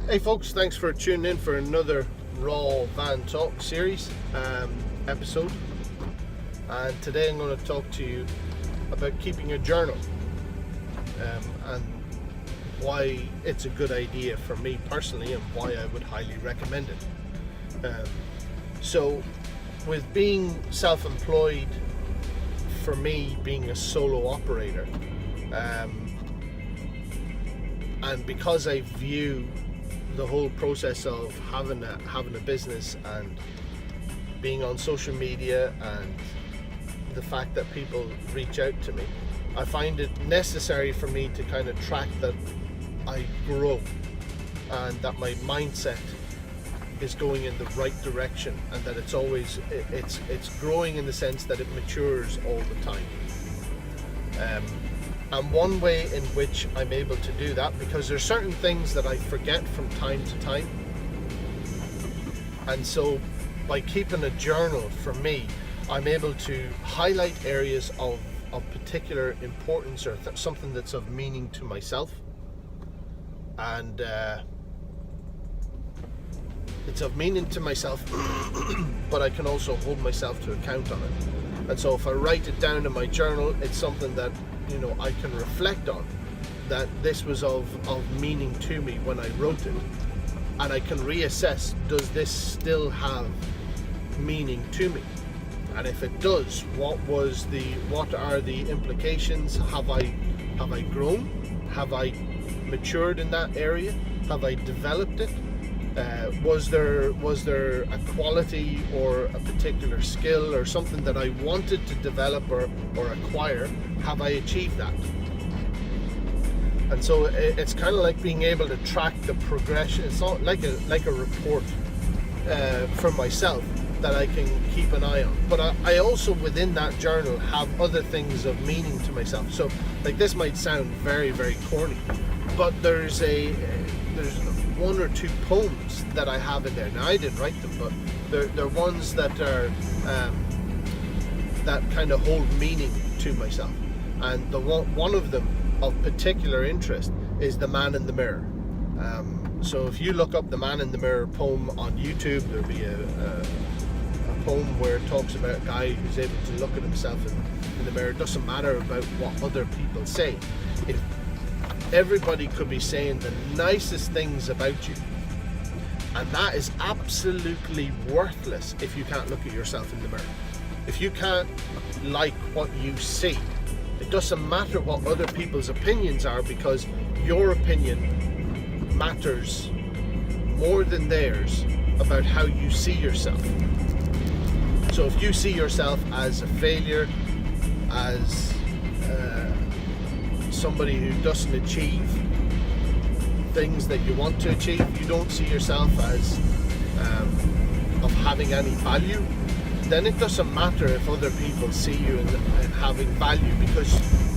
Hey folks, thanks for tuning in for another Raw Van Talk series episode. And today I'm going to talk to you about keeping a journal and why it's a good idea for me personally and why I would highly recommend it. So with being self-employed, for me being a solo operator, and because I view the whole process of having a business and being on social media and the fact that people reach out to me, I find it necessary for me to kind of track that I grow and that my mindset is going in the right direction, and that it's always it's growing in the sense that it matures all the time. And one way in which I'm able to do that, because there's certain things that I forget from time to time, and so by keeping a journal, for me, I'm able to highlight areas of particular importance or something that's of meaning to myself, and it's of meaning to myself but I can also hold myself to account on it. And so if I write it down in my journal, it's something that I can reflect on, that this was of meaning to me when I wrote it, and I can reassess, does this still have meaning to me? And if it does, what are the implications? Have I grown? Have I matured in that area? Have I developed it? Was there a quality or a particular skill or something that I wanted to develop or acquire? Have I achieved that? And so it's kind of like being able to track the progression. It's not like a report for myself that I can keep an eye on. But I also, within that journal, have other things of meaning to myself. So like, this might sound very, very corny, but there's one or two poems that I have in there. Now, I didn't write them, but they're ones that are that kind of hold meaning to myself. And the one of them of particular interest is The Man in the Mirror. So if you look up The Man in the Mirror poem on YouTube, there'll be a poem where it talks about a guy who's able to look at himself in the mirror. It doesn't matter about what other people say. If everybody could be saying the nicest things about you, and that is absolutely worthless if you can't look at yourself in the mirror. If you can't like what you see, it doesn't matter what other people's opinions are, because your opinion matters more than theirs about how you see yourself. So if you see yourself as a failure, as somebody who doesn't achieve things that you want to achieve, you don't see yourself as of having any value, then it doesn't matter if other people see you and having value, because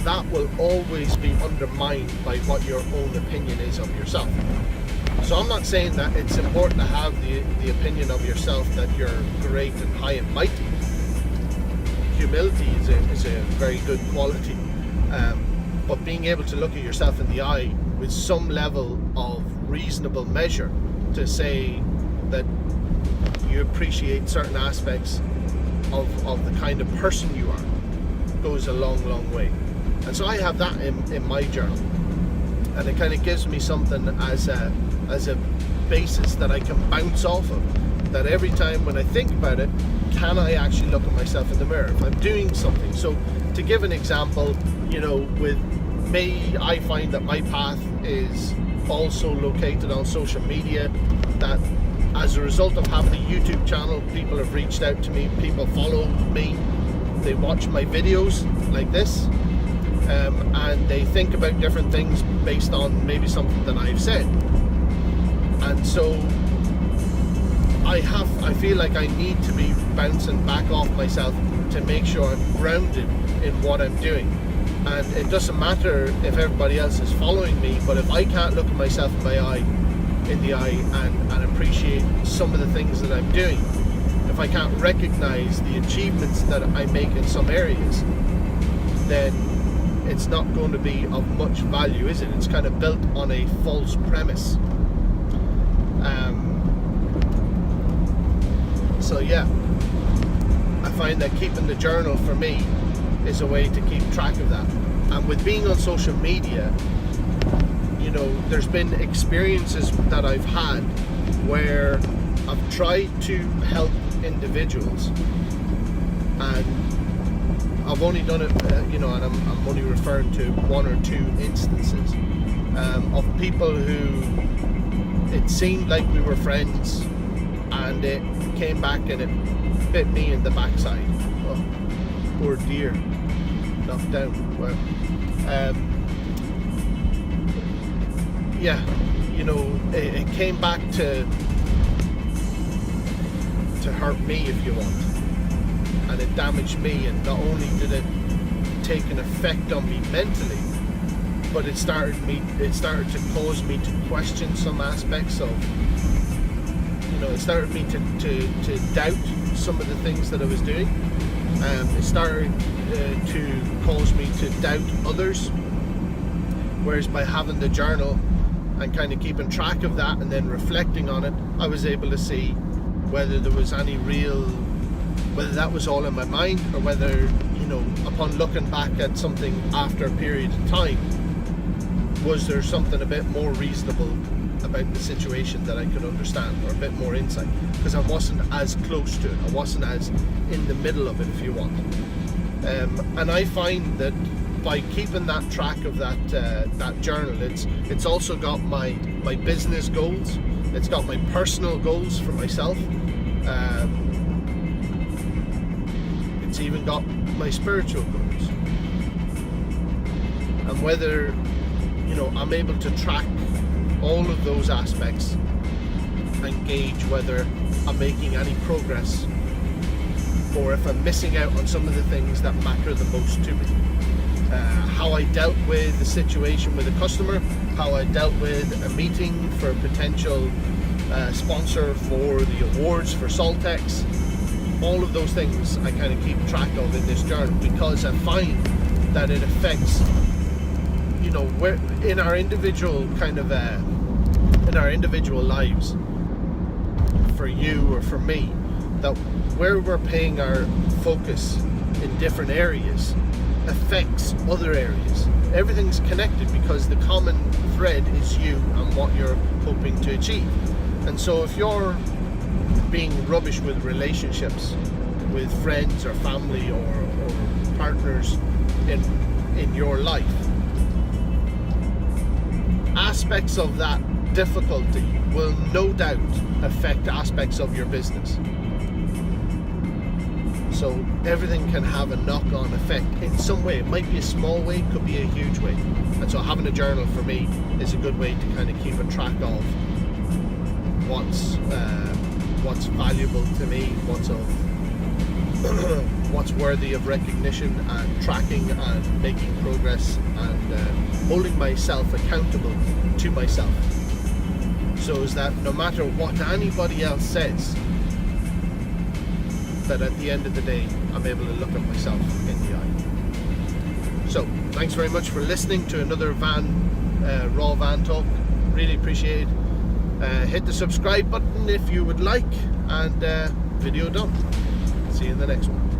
that will always be undermined by what your own opinion is of yourself. So I'm not saying that it's important to have the opinion of yourself that you're great and high and mighty. Humility is a very good quality. But being able to look at yourself in the eye with some level of reasonable measure to say that you appreciate certain aspects of the kind of person you are goes a long, long way. And so I have that in my journal, and it kind of gives me something as a basis that I can bounce off of, that every time when I think about it, can I actually look at myself in the mirror if I'm doing something? So to give an example, with me, I find that my path is also located on social media, that as a result of having a YouTube channel, people have reached out to me, people follow me, they watch my videos like this, and they think about different things based on maybe something that I've said. And so I feel like I need to be bouncing back off myself to make sure I'm grounded in what I'm doing. And it doesn't matter if everybody else is following me, but if I can't look at myself in the eye and appreciate some of the things that I'm doing, if I can't recognize the achievements that I make in some areas, then it's not going to be of much value, is it? It's kind of built on a false premise. yeah, I find that keeping the journal for me is a way to keep track of that. And with being on social media, you know, there's been experiences that I've had where I've tried to help individuals, and I've only done it, you know, and I'm only referring to one or two instances of people who it seemed like we were friends, and it came back and it bit me in the backside. Oh, poor dear, knocked down. Well, yeah, you know, it came back to hurt me, if you want, and it damaged me. And not only did it take an effect on me mentally, but it started to cause me to question some aspects of, you know, it started me to doubt some of the things that I was doing. It started to cause me to doubt others, whereas by having the journal and kind of keeping track of that and then reflecting on it, I was able to see whether there was any real, whether that was all in my mind, or whether, you know, upon looking back at something after a period of time, was there something a bit more reasonable about the situation that I could understand, or a bit more insight, because I wasn't as close to it, I wasn't as in the middle of it, if you want. And I find that by keeping that track of that journal, it's also got my business goals, it's got my personal goals for myself, it's even got my spiritual goals. And whether, you know, I'm able to track all of those aspects and gauge whether I'm making any progress, or if I'm missing out on some of the things that matter the most to me. How I dealt with the situation with a customer, how I dealt with a meeting for a potential sponsor for the awards for Saltex. All of those things I kind of keep track of in this journal, because I find that it affects, you know, we're in our individual kind of in our individual lives, for you or for me, that where we're paying our focus in different areas affects other areas. Everything's connected because the common thread is you and what you're hoping to achieve. And so if you're being rubbish with relationships with friends or family or partners in your life, aspects of that difficulty will no doubt affect aspects of your business. So everything can have a knock-on effect in some way. It might be a small way, it could be a huge way. And so having a journal for me is a good way to kind of keep a track of what's valuable to me, what's worthy of recognition, and tracking and making progress, and holding myself accountable to myself, so is that no matter what anybody else says, that at the end of the day I'm able to look at myself in the eye. So thanks very much for listening to another raw van talk. Really appreciate it. Hit the subscribe button if you would like, and video done. See you in the next one.